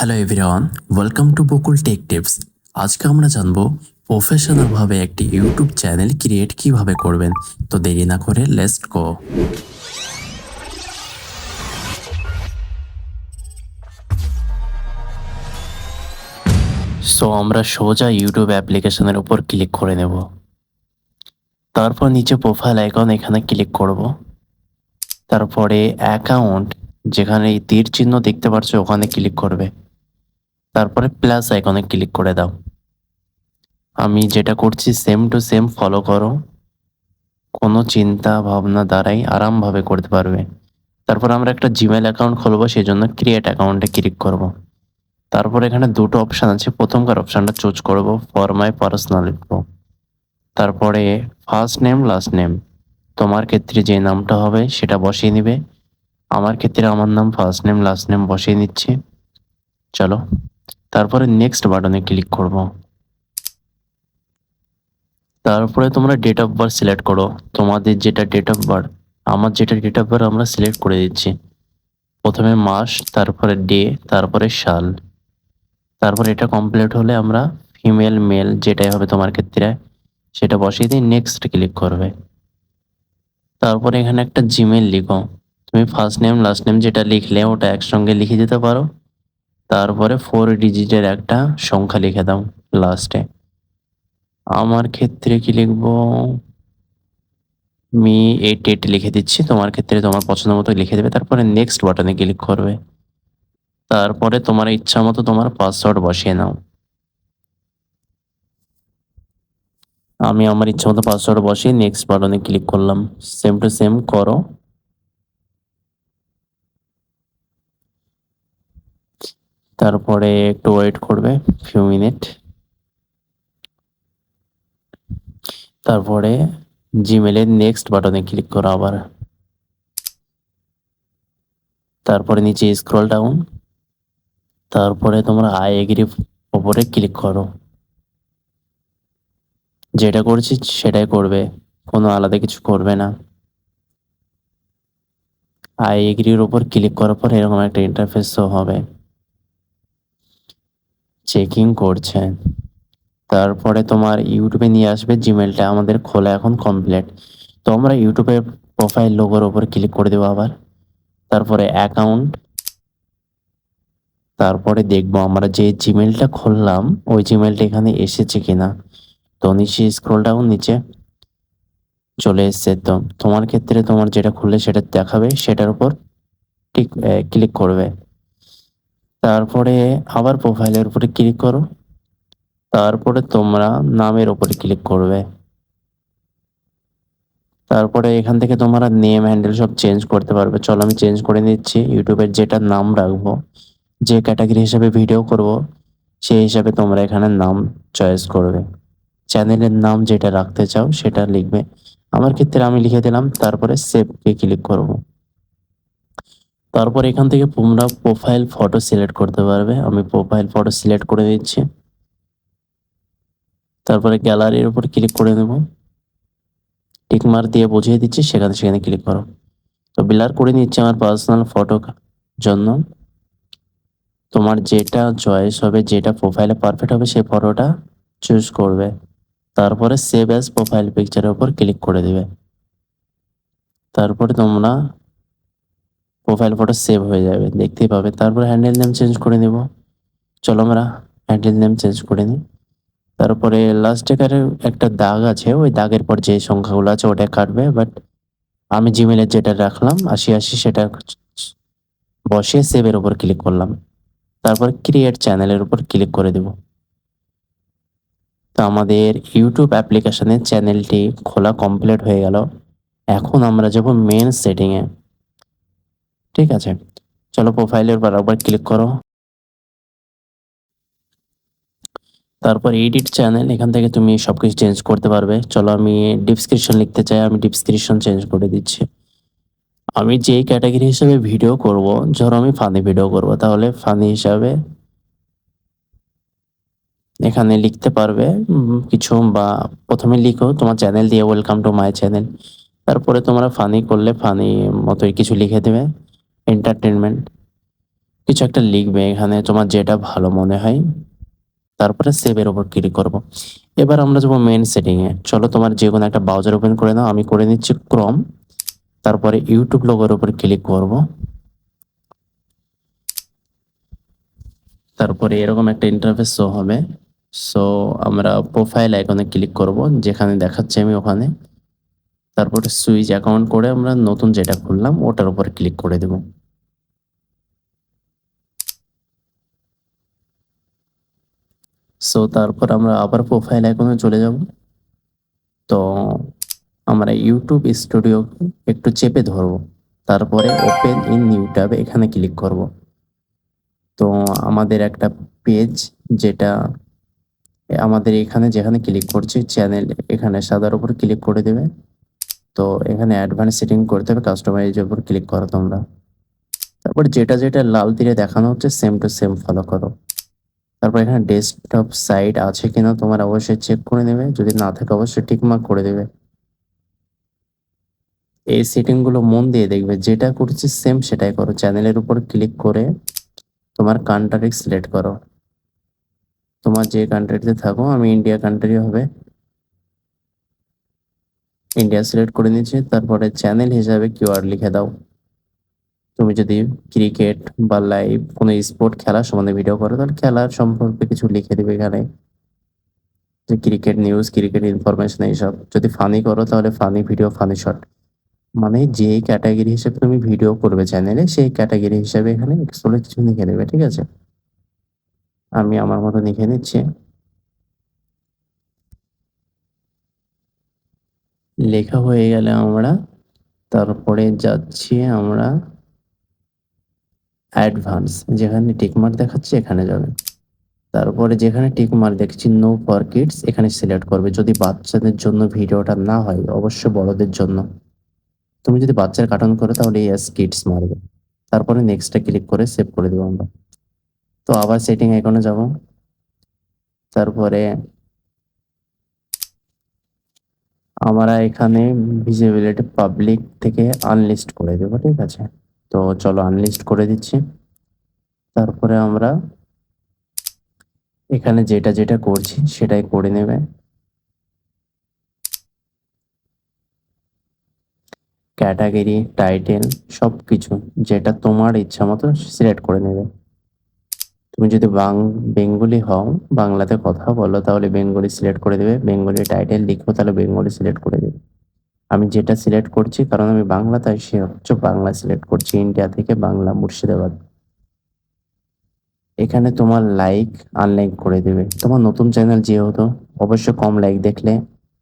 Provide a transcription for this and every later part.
Hello everyone, welcome to Bakul take tips. আজকে আমরা জানবো প্রফেশনালভাবে একটি ইউটিউব চ্যানেল ক্রিয়েট কিভাবে করবেন। তো দেরি না করে লেটস গো। আমরা সোজা ইউটিউব অ্যাপ্লিকেশনের উপর ক্লিক করে নেব। তারপর নিচে প্রোফাইল আইকন এখানে ক্লিক করব। তারপরে অ্যাকাউন্ট, যেখানে এই তীর চিহ্ন দেখতে পাচ্ছ ওখানে ক্লিক করবে। তারপরে প্লাস আইকনে ক্লিক করে দাও। আমি যেটা করছি সেম টু সেম ফলো করো, কোনো চিন্তা ভাবনা দ্বারাই আরামভাবে করতে পারবে। তারপর আমরা একটা জিমেল অ্যাকাউন্ট খুলবো, সেই জন্য ক্রিয়েট অ্যাকাউন্টে ক্লিক করব। তারপর এখানে দুটো অপশান আছে, প্রথমকার অপশানটা চুজ করব, ফর মাই পার্সোনাল লিখব। তারপরে ফার্স্ট নেম লাস্ট নেম, তোমার ক্ষেত্রে যে নামটা হবে সেটা বসিয়ে নিবে। আমার ক্ষেত্রে আমার নাম ফার্স্ট নেম লাস্ট নেম বসিয়ে নিচ্ছি। চলো, তারপরে নেক্সট বাটনে ক্লিক করব। তারপরে তোমরা ডেট অফ বার্থ সিলেক্ট করো, তোমাদের যেটা ডেট অফ বার্থ। আমার যেটা ডেট অফ বার্থ আমরা সিলেক্ট করে দিচ্ছি। প্রথমে মাস, তারপরে ডে, তারপরে সাল। তারপর এটা কমপ্লিট হলে আমরা ফিমেল মেল যেটাই হবে তোমার ক্ষেত্রে সেটা বসিয়ে দিয়ে নেক্সট ক্লিক করবে। তারপরে এখানে একটা জিমেল লিখো, তুমি ফার্স্ট নেম লাস্ট নেম যেটা লিখলে ওটা একসঙ্গে লিখে দিতে পারো। তারপরে 4 ডিজিটের একটা সংখ্যা লিখে দাও লাস্টে। আমার ক্ষেত্রে কি লিখবো, আমি 88 লিখে দিচ্ছি, তোমার ক্ষেত্রে তোমার পছন্দ মতো লিখে দেবে। তারপরে নেক্সট বাটনে ক্লিক করবে। তারপরে তোমার ইচ্ছা মতো তোমার পাসওয়ার্ড বসিয়ে নাও। আমি আমার ইচ্ছা মতো পাসওয়ার্ড বসিয়ে নেক্সট বাটনে ক্লিক করলাম। সেম টু সেম করো। তারপরে একটু ওয়েট করবে ফিউ মিনিট। তারপরে জিমেলের নেক্সট বাটনে ক্লিক করো আবার। তারপরে নিচে স্ক্রল ডাউন। তারপরে তোমরা আই এগ্রি ওপরে ক্লিক করো। যেটা করছি সেটাই করবে, কোনো আলাদা কিছু করবে না। আই এগ্রির ওপর ক্লিক করার পর এরকম একটা ইন্টারফেস শো হবে, চেকিং করছে। তারপরে তোমার ইউটিউবে নিয়ে আসবে, জিমেলটা আমাদের খোলা এখন কমপ্লিট। তো আমরা ইউটিউবের প্রোফাইল লোগোর ওপর ক্লিক করে দেবো আবার। তারপরে অ্যাকাউন্ট, তারপরে দেখবো আমরা যে জিমেলটা খুললাম ওই জিমেলটা এখানে এসেছে কিনা। তো নিচে স্ক্রল ডাউন, নিচে চলে এসছে। তো তোমার ক্ষেত্রে তোমার যেটা খুললে সেটা দেখাবে, সেটার উপর ঠিক ক্লিক করবে। তারপরে আবার প্রোফাইলের উপরে ক্লিক করো। তারপরে তোমরা নামের উপরে ক্লিক করবে। তারপরে এখান থেকে তোমরা নেম হ্যান্ডেল সব চেঞ্জ করতে পারবে। চলো আমি চেঞ্জ করে নিচ্ছি, ইউটিউবের যেটা নাম রাখবো, যে ক্যাটাগরি হিসাবে ভিডিও করব সেই হিসাবে তোমরা এখানে নাম চয়েস করবে। চ্যানেলের নাম যেটা রাখতে চাও সেটা লিখবে। আমার ক্ষেত্রে আমি লিখে দিলাম, তারপরে সেভকে ক্লিক করব। তারপর এখান থেকে তোমরা প্রোফাইল ফটো সিলেক্ট করতে পারবে। আমি প্রোফাইল ফটো সিলেক্ট করে দিচ্ছি। তারপরে গ্যালারির উপর ক্লিক করে নেব, টিকমার্ক দিয়ে বুঝিয়ে দিচ্ছি, সেখানে ক্লিক করো। তো ব্লার করে নিচ্ছি আমার পার্সোনাল ফটো জন্য। তোমার যেটা চয়েস হবে, যেটা প্রোফাইলে পারফেক্ট হবে সেই ফটোটা চুজ করবে। তারপরে সেভ অ্যাজ প্রোফাইল পিকচারের উপর ক্লিক করে দিবে। তারপরে তোমরা প্রোফাইল ফটো সেভ হয়ে যাবে, দেখতেই পাবে। তারপরে হ্যান্ডেল নেম চেঞ্জ করে নেব। চলো আমরা হ্যান্ডেল নেম চেঞ্জ করে নিই। তারপরে লাস্টে একটা দাগ আছে, ওই দাগের পর যে সংখ্যাগুলো আছে ওটা কাটবে। বাট আমি জিমেলের যেটা রাখলাম 8080 সেটা বসিয়ে সেভের উপর ক্লিক করলাম। তারপর ক্রিয়েট চ্যানেলের উপর ক্লিক করে দেব। তো আমাদের ইউটিউব অ্যাপ্লিকেশনের চ্যানেলটি খোলা কমপ্লিট হয়ে গেল। এখন আমরা যাব মেন সেটিংয়ে। ঠিক আছে, চলো প্রোফাইলের উপর একবার ক্লিক করো। তারপর এডিট চ্যানেল, এখান থেকে তুমি সবকিছু চেঞ্জ করতে পারবে। চলো আমি ডেসক্রিপশন লিখতে চাই, আমি ডেসক্রিপশন চেঞ্জ করে দিচ্ছি। আমি যেই ক্যাটাগরি হিসেবে ভিডিও করব, ধরো আমি ফানি ভিডিও করব, তাহলে ফানি হিসাবে এখানে লিখতে পারবে কিছু, বা প্রথমে লিখো তোমার চ্যানেল দিয়ে ওয়েলকাম টু মাই চ্যানেল। তারপরে তোমরা ফানি করলে ফানি মতোই কিছু লিখে দেবে, এন্টারটেনমেন্ট কিছু একটা লিখবে এখানে তোমার যেটা ভালো মনে হয়, তারপরে সেভের উপর ক্লিক করব। এবার আমরা যাবো মেইন সেটিংয়ে। চলো তোমার যে কোনো একটা ব্রাউজার ওপেন করে নাও, আমি করে নিচ্ছি ক্রোম। তারপরে ইউটিউব লোগোর উপর ক্লিক করব। তারপরে এরকম একটা ইন্টারফেস শো হবে। সো আমরা প্রোফাইল আইকনে ক্লিক করব, যেখানে দেখাচ্ছে আমি ওখানে। তারপরে সুইচ অ্যাকাউন্ট করে আমরা নতুন যেটা খুললাম ওটার উপর ক্লিক করে দেব। সো তারপর আমরা আবার প্রোফাইল আইকনে চলে যাব। তো আমরা ইউটিউব স্টুডিও একটু চেপে ধরব, তারপরে ওপেন ইন নিউ ট্যাব এখানে ক্লিক করব। তো আমাদের একটা পেজ, যেটা আমাদের এখানে যেখানে ক্লিক করছি চ্যানেল, এখানে সাদার উপর ক্লিক করে দেবে। তো এখানে অ্যাডভান্স সেটিং করতে হবে, কাস্টমাইজের উপর ক্লিক করো তোমরা। তারপর যেটা যেটা লাল তীরে দেখানো হচ্ছে সেম টু সেম ফলো করো। তারপর এখানে ডেস্কটপ সাইট আছে কিনা তোমার অবশ্যই চেক করে নেবে, যদি না থাকে অবশ্যই টিকমার্ক করে দেবে। এই সেটিংগুলো মন দিয়ে দেখবে, যেটা করছি সেম সেটাই করো। চ্যানেলের উপর ক্লিক করে তোমার কান্ট্রি সিলেক্ট করো, তোমার যে কান্ট্রিতে থাকো, আমি ইন্ডিয়া কান্ট্রি হবে, ইন্ডিয়া সিলেক্ট করে নিচ্ছি। তারপরে চ্যানেল হিসাবে কিওয়ার্ড লিখে দাও। তুমি যদি ক্রিকেট বা লাইভ কোনো স্পোর্ট খেলা সম্বন্ধে ভিডিও করো, তাহলে খেলার সম্পর্কে কিছু লিখে দিবে এখানে, যে ক্রিকেট নিউজ, ক্রিকেট ইনফরমেশন এইসব। যদি ফানি করো তাহলে ফানি ভিডিও, ফানি শর্ট, মানে যে ক্যাটাগরি হিসেবে তুমি ভিডিও করবে চ্যানেলে, সেই ক্যাটাগরি হিসেবে এখানে এক্সপ্লোরে কিছু লিখে দেবে, ঠিক আছে। আমি আমার মতো লিখে নিচ্ছি। লেখা হয়ে গেলে আমরা তারপরে যাচ্ছি আমরা অ্যাডভান্স, যেখানে টিকমার্ক দেখাচ্ছে এখানে যাবে। তারপরে যেখানে টিকমার্ক দেখছি নো ফর কিডস, এখানে সিলেক্ট করবে। যদি বাচ্চাদের জন্য ভিডিওটা না হয়, অবশ্যই বড়দের জন্য। তুমি যদি বাচ্চার কার্টুন করো তাহলে ইয়েস কিডস মারবে। তারপরে নেক্সটে ক্লিক করে সেভ করে দেবো আমরা। তো আবার সেটিং আইকনে যাব। তারপরে আমরা এখানে ভিজিবিলিটি পাবলিক থেকে আনলিস্ট করে দেবো, ঠিক আছে। তো চলো আনলিস্ট করে দিচ্ছি। তারপরে আমরা এখানে যেটা যেটা করছি সেটাই করে নেবে। ক্যাটাগরি, টাইটেল, সব কিছু যেটা তোমার ইচ্ছা মতো সিলেক্ট করে নেবে। তুমি যদি বেঙ্গলি হও, বাংলাতে কথা বলো, তাহলে বেঙ্গলি সিলেক্ট করে দেবে। বেঙ্গলি টাইটেল লিখো, তাহলে বেঙ্গলি সিলেক্ট করে দেবে। আমি যেটা সিলেক্ট করছি, কারণ আমি বাংলা, তাই সে হচ্ছে বাংলা সিলেক্ট করছি, ইন্ডিয়া থেকে বাংলা, মুর্শিদাবাদ। এখানে তোমার লাইক আনলাইক করে দেবে। তোমার নতুন চ্যানেল যেহেতু, অবশ্যই কম লাইক দেখলে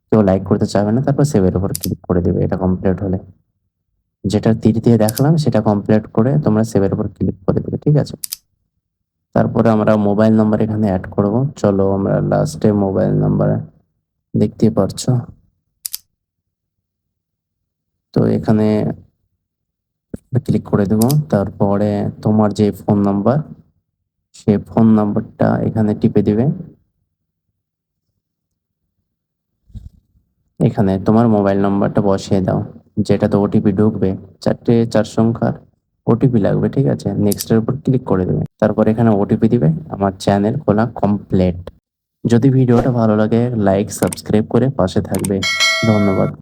কেউ লাইক করতে চাবে না। তারপর সেভের উপর ক্লিক করে দেবে, এটা কমপ্লিট হলে। যেটা তীর দিয়ে দেখালাম সেটা কমপ্লিট করে তোমরা সেভের উপর ক্লিক করে দেবে, ঠিক আছে। তারপরে আমরা মোবাইল নাম্বার এখানে অ্যাড করব। চলো আমরা লাস্টে মোবাইল নাম্বার দেখতে পারছো, তো এখানে ক্লিক করে দেব। তারপরে তোমার যে ফোন নাম্বার, সেই ফোন নাম্বারটা এখানে টিপে দিবে। এখানে তোমার মোবাইল নাম্বারটা বসিয়ে দাও, যেটাতে ওটিপি ঢুকবে। 4 সংখ্যার ওটিপি লাগবে, ঠিক আছে। নেক্সটের উপর ক্লিক করে দেবে। তারপর এখানে ওটিপি দিবে। আমার চ্যানেল খোলা কমপ্লিট। যদি ভিডিওটা ভালো লাগে, লাইক সাবস্ক্রাইব করে পাশে থাকবে। ধন্যবাদ।